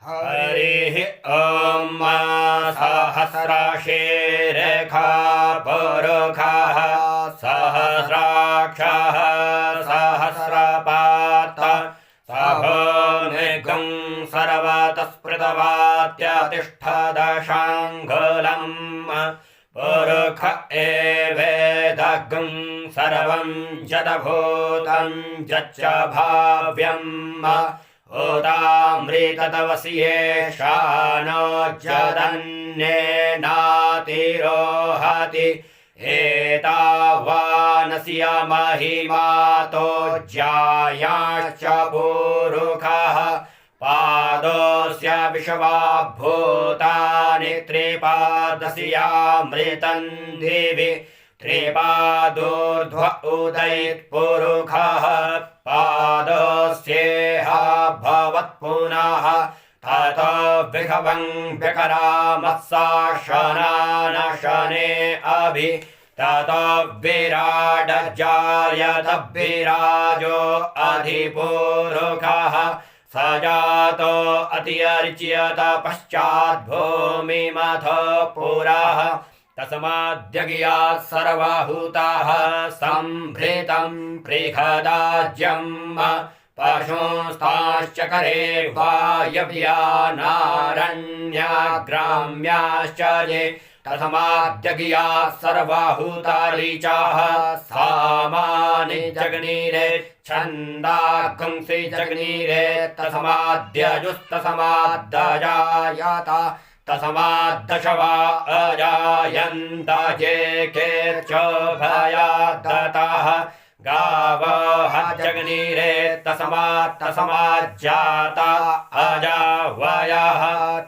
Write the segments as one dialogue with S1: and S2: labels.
S1: हरिः ॐ सहस्रशीर्षः पुरुषः सहस्राक्षः सहस्रपात् सभोनिगं सर्वतस्पृतवात्यतिष्ठदशाङ्गुलम् पुरुष एवेदगं सर्वं जडभूतं जच्च भाव्यम् उदामृततवस्येषानो जदन्येनातिरोहति एतावानस्य महिमातो ज्यायाश्च पुरुषः पादोऽस्य विश्वभूतानि त्रिपादस्यामृतं दिवि त्रिपादोर्ध्व उदयत्पुरुषः पादस्येह भवत्पुनः ततो विभवं विकरामत्साशनानशने अभि ततो विराडजायत विराजो अधिपुरुषः स जातो अत्यर्च्यत पश्चाद्भूमिमथ पुरः तस्माद्यज्ञात् सर्वभूताः सम्भृतं बृहदाज्यं पशुंस्ताश्चकरे वायव्यानारण्याग्राम्याश्च ये तस्माद्यज्ञात् सर्वभूता ऋचाः सामानि जग्निरे छन्दागंसि जग्निरे तस्माद्यजुस्तस्माद्दजायत तस्माद्दशवा अजायन्त ये केर्च भयादताः गावः जग्निरे तस्माज्जाता अजावयः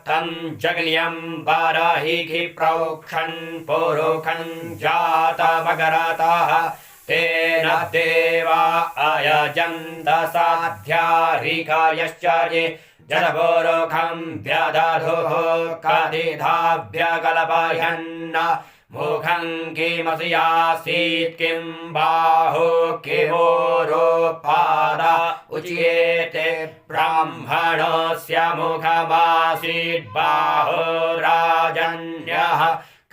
S1: तं जग्न्यं बर्हिः प्रोक्षन् पुरुषं जातमगरतः तेन देवा अयजन्त साध्यारिकायश्च ये जडपुरुषं व्यदधुः कदिधाभ्यकल्पयन् मुखं किमस्यासीत् किं बाहु किमोरोपाद उच्येते ब्राह्मणस्य मुखमासीत् बाहुराजन्यः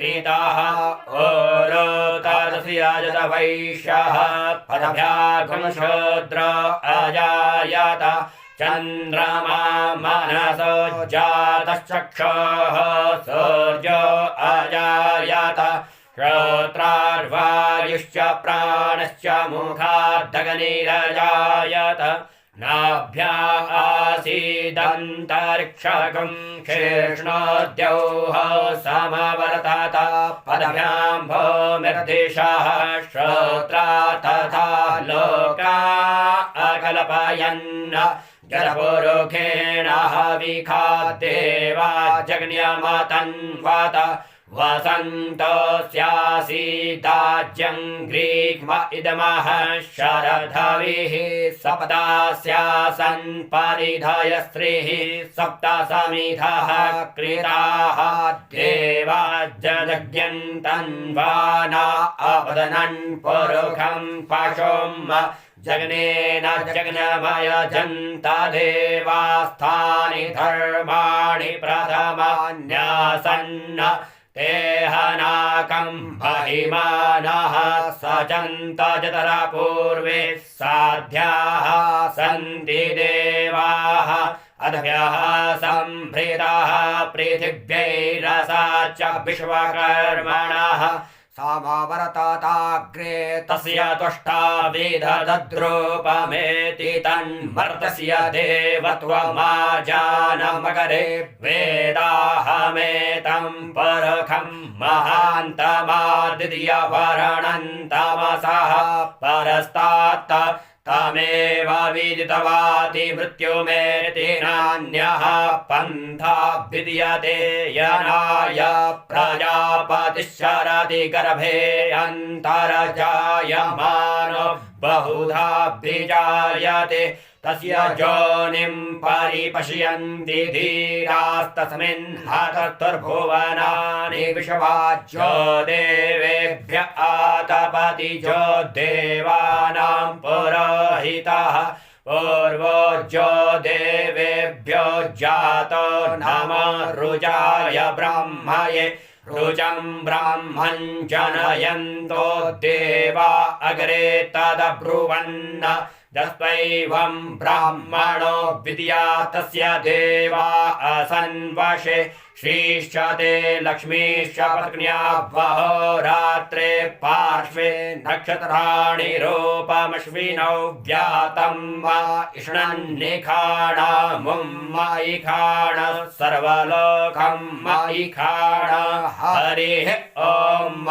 S1: कृतः ओरोतरस्य जडवैश्यः पदभ्यागं शूद्र अजायत चन्द्रमा मनसो जातश्चक्षुः सूर्यो अजायत श्रोत्रार्वायुश्च प्राणश्च मुखाद्दग्निरजायत नाभ्या आसीदन्तरिक्षगं शेष्णोद्यौः समवर्तत पदभ्यां भूमिर्दिशः श्रोत्रा तथा लोका अकल्पयन् जडपुरुषेण हविखाद्देवा जग्न्यमतन्वत वसन्तस्यासीदाज्यं ग्रीक्म इदमः शरधविः सप्तास्यासन् परिधय स्त्रीः सप्तसमिधः कृताः देवा जज्ञन्तन्वाना अवदनन् पुरुषं पशुं जग्नेन जग्नमयजन्त देवास्थानि धर्माणि प्रथमान्यासन्न तेहनाकं महिमानः सजन्त जतरपूर्वे साध्याः सन्ति देवाः अद्भ्यः सम्भृताः पृथिव्यैरसा च विश्वकर्मणः सामावरताग्रे तस्य त्वष्टाविदद्रूपमेति तन्मर्तस्य देवत्वमाजानमकरे वेदाहमेतं पुरुषं महान्तमाद्वितीयवर्णन्तमसः परस्तात् तमेव विदितवाति मृत्युमेति नान्यः पन्था विद्यते यनाय प्रजापतिश्चरति गर्भे अन्तर्जायमानो बहुधा विजायते तस्य योनिं परिपश्यन्ति धीरास्तस्मिन् हतस्तुर्भुवनानि विश्वाज्यो देवेभ्य आतपति जो देवानां पुरोहितः पूर्वोज्यो देवेभ्यो जातो नाम रुजाय ब्रह्मये रुजं ब्राह्मं जनयन्तो देवा अग्रे तदब्रुवन् यस्त्वैवं ब्राह्मणो विद्या तस्य देवा असन्वशे श्रीश्च ते लक्ष्मीश्च पत्न्या वहोरात्रे पार्श्वे नक्षत्राणि रूपमश्विनौ व्यातं वा इष्णन्निखाणमुं मयिखाण सर्वलोकं मयिखाण हरिः ॐ